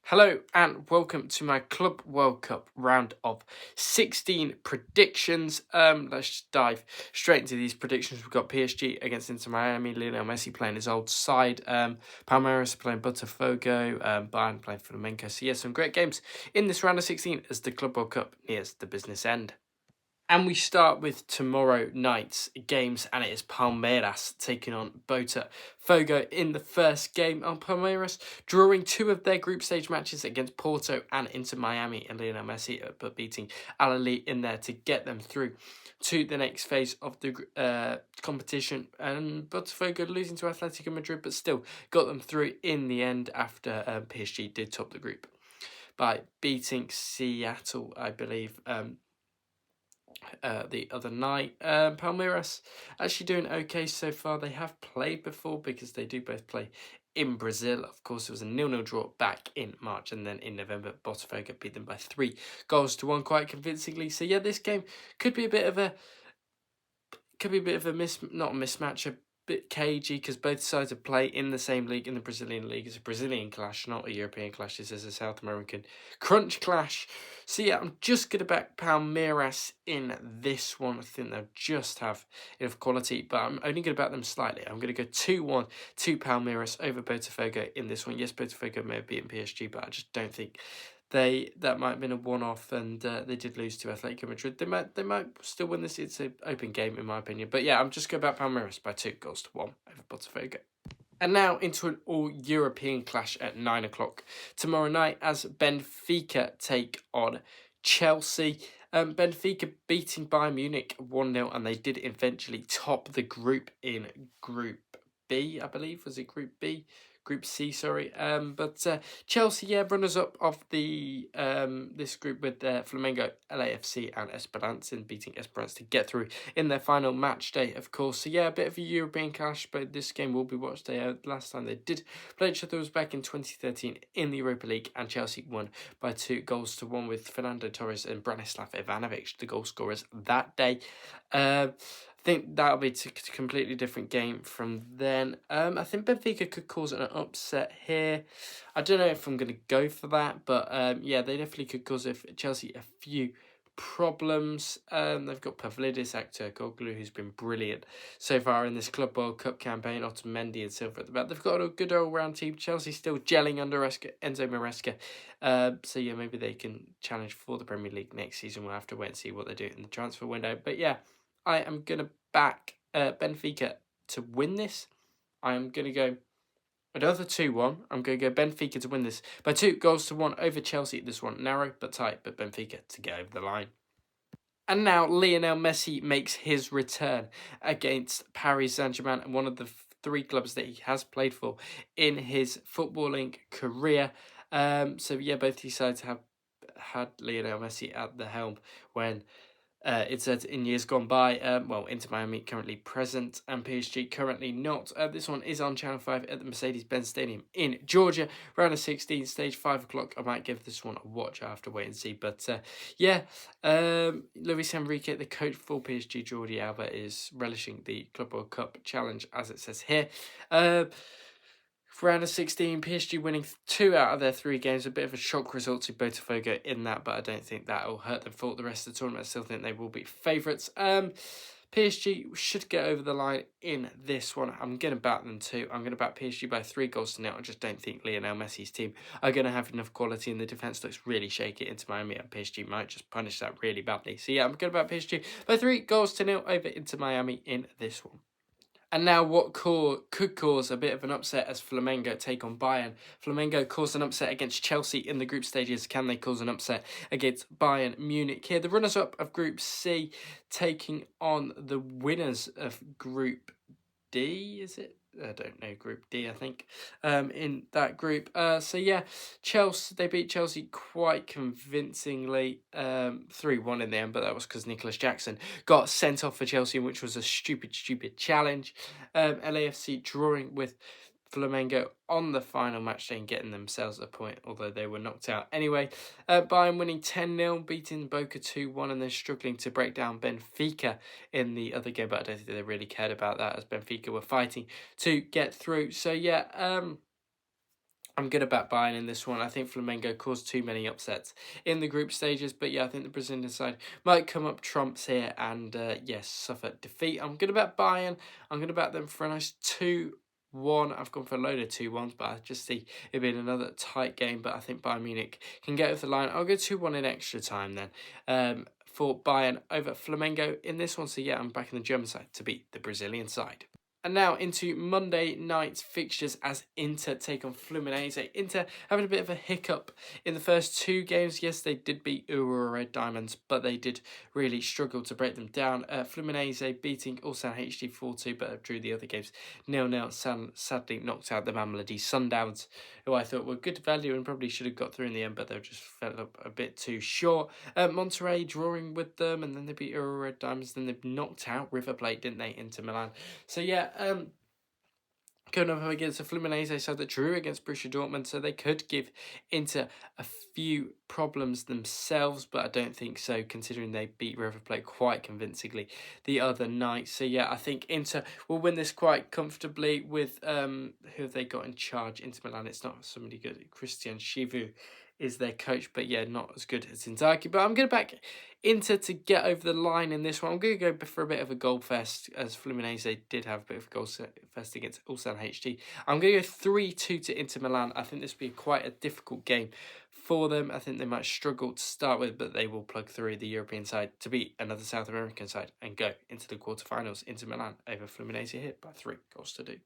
Hello and welcome to my Club World Cup round of 16 predictions. Let's just dive straight into these predictions. We've got PSG against Inter Miami, Lionel Messi playing his old side, Palmeiras playing Botafogo, Bayern playing Flamengo. So yeah, some great games in this round of 16 as the Club World Cup nears the business end. And we start with tomorrow night's games, and it is Palmeiras taking on Botafogo in the first game. On Palmeiras drawing two of their group stage matches against Porto and Inter Miami, and Lionel Messi, but beating Al Ahly in there to get them through to the next phase of the competition. And Botafogo losing to Atletico Madrid, but still got them through in the end after PSG did top the group by beating Seattle, I believe. The other night. Palmeiras actually doing okay so far. They have played before because they do both play in Brazil. Of course, it was a 0-0 draw back in March, and then in November, Botafogo beat them by 3-1 quite convincingly. So yeah, this game could be a bit of a not a mismatch, a bit cagey because both sides have played in the same league, in the Brazilian league. It's a Brazilian clash, not a European clash. This is a South American crunch clash. So yeah, I'm just going to back Palmeiras in this one. I think they'll just have enough quality, but I'm only going to back them slightly. I'm going to go 2-1 to Palmeiras over Botafogo in this one. Yes, Botafogo may have beaten PSG, but I just don't think that might have been a one-off, and they did lose to Atletico Madrid. They might still win this. It's an open game in my opinion. But yeah, I'm just going about Palmeiras by 2-1 over Botafogo. And now into an all-European clash at 9 o'clock tomorrow night as Benfica take on Chelsea. Benfica beating Bayern Munich 1-0, and they did eventually top the group in Group B, I believe. Was it Group B? Group C, sorry. But Chelsea, yeah, runners-up of the this group with Flamengo, LAFC and Esperance, in beating Esperance to get through in their final match day, of course. So yeah, a bit of a European clash, but this game will be watched. Last time they did play each other was back in 2013 in the Europa League, and Chelsea won by 2-1 with Fernando Torres and Branislav Ivanovic, the goal scorers that day. I think that'll be a completely different game from then. I think Benfica could cause an upset here. I don't know if I'm going to go for that, but yeah, they definitely could cause Chelsea a few problems. They've got Pavlidis, Aktürkoğlu, who's been brilliant so far in this Club World Cup campaign. Otamendi and Silva at the back. They've got a good all-round team. Chelsea still gelling under Enzo Maresca. So yeah, maybe they can challenge for the Premier League next season. We'll have to wait and see what they do in the transfer window. But yeah, I am going to back Benfica to win this. I am going to go another 2-1. I'm going to go Benfica to win this by 2-1 over Chelsea. This one narrow but tight, but Benfica to get over the line. And now Lionel Messi makes his return against Paris Saint-Germain, one of the three clubs that he has played for in his footballing career. So yeah, both these sides have had Lionel Messi at the helm when it said in years gone by. Inter Miami currently present and PSG currently not. This one is on Channel 5 at the Mercedes-Benz Stadium in Georgia. Round of 16, stage 5 o'clock. I might give this one a watch. I have to wait and see. But yeah, Luis Enrique, the coach for PSG, Jordi Alba, is relishing the Club World Cup challenge, as it says here. Round of 16, PSG winning 2 out of their 3 games. A bit of a shock result to Botafogo in that, but I don't think that will hurt them for the rest of the tournament. I still think they will be favourites. PSG should get over the line in this one. I'm going to back them too. I'm going to back PSG by 3-0. I just don't think Lionel Messi's team are going to have enough quality, and the defence looks really shaky. Inter Miami, and PSG might just punish that really badly. So yeah, I'm going to back PSG by 3-0 over Inter Miami in this one. And now what could cause a bit of an upset as Flamengo take on Bayern. Flamengo caused an upset against Chelsea in the group stages. Can they cause an upset against Bayern Munich here? The runners-up of Group C taking on the winners of Group D, is it? I don't know, Group D, I think, in that group. So yeah, Chelsea, they beat Chelsea quite convincingly, 3-1 in the end, but that was because Nicholas Jackson got sent off for Chelsea, which was a stupid challenge. LAFC drawing with Flamengo on the final match day and getting themselves a point, although they were knocked out anyway. Bayern winning 10-0, beating Boca 2-1, and then struggling to break down Benfica in the other game, but I don't think they really cared about that as Benfica were fighting to get through. So yeah, I'm going to back Bayern in this one. I think Flamengo caused too many upsets in the group stages. But yeah, I think the Brazilian side might come up trumps here and, yes, suffer defeat. I'm going to bet Bayern. I'm going to bet them for a nice 2-1. I've gone for a load of 2-1s, but I just see it being another tight game. But I think Bayern Munich can get over the line. I'll go 2-1 in extra time then. For Bayern over Flamengo in this one. So yeah, I'm back in the German side to beat the Brazilian side. And now into Monday night's fixtures as Inter take on Fluminense. Inter having a bit of a hiccup in the first two games. Yes, they did beat Ura Red Diamonds, but they did really struggle to break them down. Fluminense beating Ulsan HD 4-2, but drew the other games 0-0. Sadly knocked out the Mamelodi Sundowns, who I thought were good value and probably should have got through in the end, but they just fell up a bit too short. Monterrey drawing with them, and then they beat Ura Red Diamonds. Then they knocked out River Plate, didn't they, Inter Milan? So yeah, going up against a Fluminense side that drew against Borussia Dortmund, so they could give Inter a few problems themselves, but I don't think so, considering they beat River Plate quite convincingly the other night. So yeah, I think Inter will win this quite comfortably with, who have they got in charge? Inter Milan, it's not somebody good. Christian Chivu is their coach, but yeah, not as good as Inzaghi. But I'm going to back Inter to get over the line in this one. I'm going to go for a bit of a goal fest, as Fluminense did have a bit of a goal fest against Ulsan HD. I'm going to go 3-2 to Inter Milan. I think this will be quite a difficult game for them. I think they might struggle to start with, but they will plug through the European side to beat another South American side and go into the quarterfinals. Inter Milan over Fluminense here by 3-2.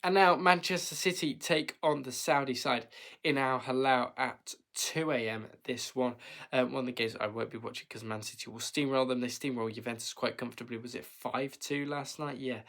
And now Manchester City take on the Saudi side in Al Hilal at 2 a.m. this one. One of the games I won't be watching because Man City will steamroll them. They steamroll Juventus quite comfortably. Was it 5-2 last night? Yeah,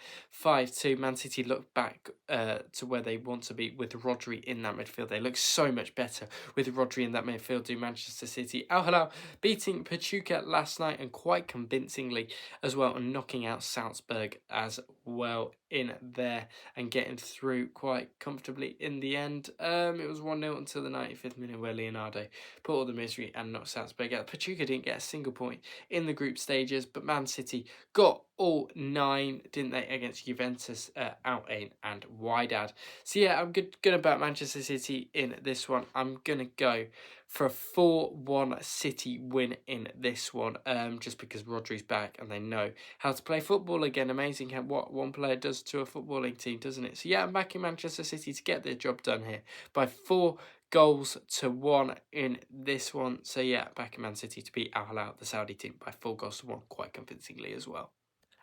5-2. Man City look back to where they want to be with Rodri in that midfield. They look so much better with Rodri in that midfield, do Manchester City. Al Hilal beating Pachuca last night and quite convincingly as well, and knocking out Salzburg as well in there and getting through quite comfortably in the end. It was 1-0 until the 95th minute where Leonardo put all the misery and knocked Salzburg out. Pachuca didn't get a single point in the group stages, but Man City got all 9, didn't they, against Juventus, Al Ain and Wydad. So yeah, I'm gonna back Manchester City in this one. I'm gonna go for a 4-1 City win in this one, just because Rodri's back and they know how to play football again. Amazing how what one player does to a footballing team, doesn't it? So yeah, I'm backing Manchester City to get their job done here by 4-1 in this one. So yeah, backing Man City to beat Al Hilal, the Saudi team, by 4-1 quite convincingly as well.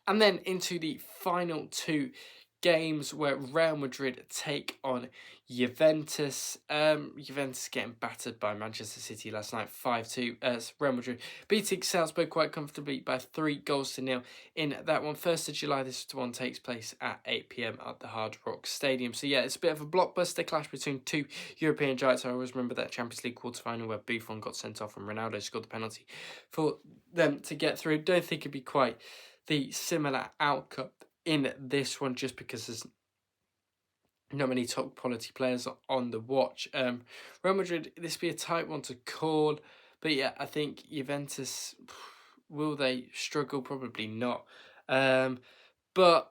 And then into the final two games where Real Madrid take on Juventus. Juventus getting battered by Manchester City last night, 5-2. Real Madrid beating Salzburg quite comfortably by 3-0 in that one. 1st of July, this one takes place at 8 p.m. at the Hard Rock Stadium. So yeah, it's a bit of a blockbuster clash between two European giants. I always remember that Champions League quarter-final where Buffon got sent off and Ronaldo scored the penalty for them to get through. Don't think it'd be quite the similar outcome in this one, just because there's not many top quality players on the watch. Real Madrid, this be a tight one to call, but yeah, I think Juventus, will they struggle? Probably not. But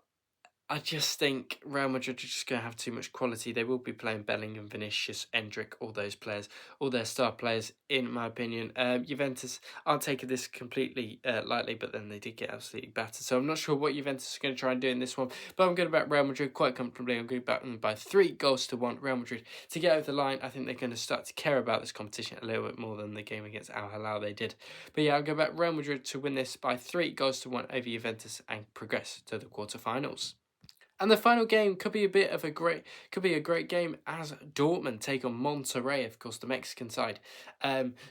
I just think Real Madrid are just going to have too much quality. They will be playing Bellingham, Vinicius, Endrick, all those players, all their star players, in my opinion. Juventus aren't taking this completely lightly, but then they did get absolutely battered. So I'm not sure what Juventus is going to try and do in this one, but I'm going to back Real Madrid quite comfortably. I'm going to back them by 3-1. Real Madrid to get over the line. I think they're going to start to care about this competition a little bit more than the game against Al Hilal they did. But yeah, I'll go back Real Madrid to win this by 3-1 over Juventus and progress to the quarterfinals. And the final game could be a great game as Dortmund take on Monterrey, of course, the Mexican side.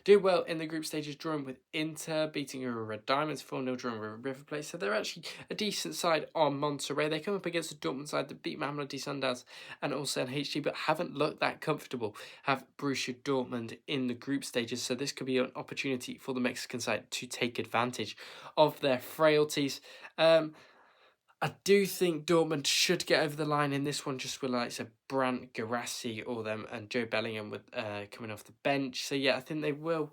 Do well in the group stages, drawing with Inter, beating Red Diamonds, 4-0, drawing with River Plate. So they're actually a decent side on Monterrey. They come up against the Dortmund side that beat Mamelodi Sundowns and also HD, but haven't looked that comfortable. Have Borussia Dortmund in the group stages, so this could be an opportunity for the Mexican side to take advantage of their frailties. I do think Dortmund should get over the line in this one, just with like Brandt, Guirassy, all them, and Joe Bellingham with coming off the bench. So yeah, I think they will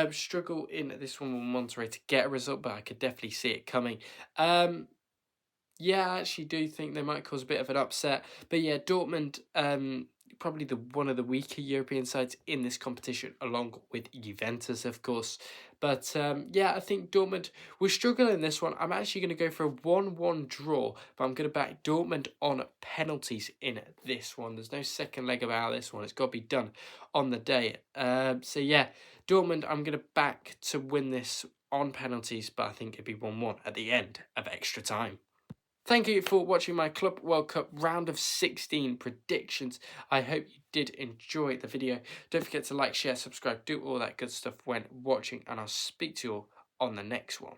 struggle in this one with Monterrey to get a result, but I could definitely see it coming. Yeah, I actually do think they might cause a bit of an upset. But yeah, Dortmund probably one of the weaker European sides in this competition, along with Juventus, of course. But yeah, I think Dortmund will struggle in this one. I'm actually going to go for a 1-1 draw, but I'm going to back Dortmund on penalties in this one. There's no second leg about this one. It's got to be done on the day. So yeah, Dortmund, I'm going to back to win this on penalties, but I think it'd be 1-1 at the end of extra time. Thank you for watching my Club World Cup round of 16 predictions. I hope you did enjoy the video. Don't forget to like, share, subscribe, do all that good stuff when watching, and I'll speak to you all on the next one.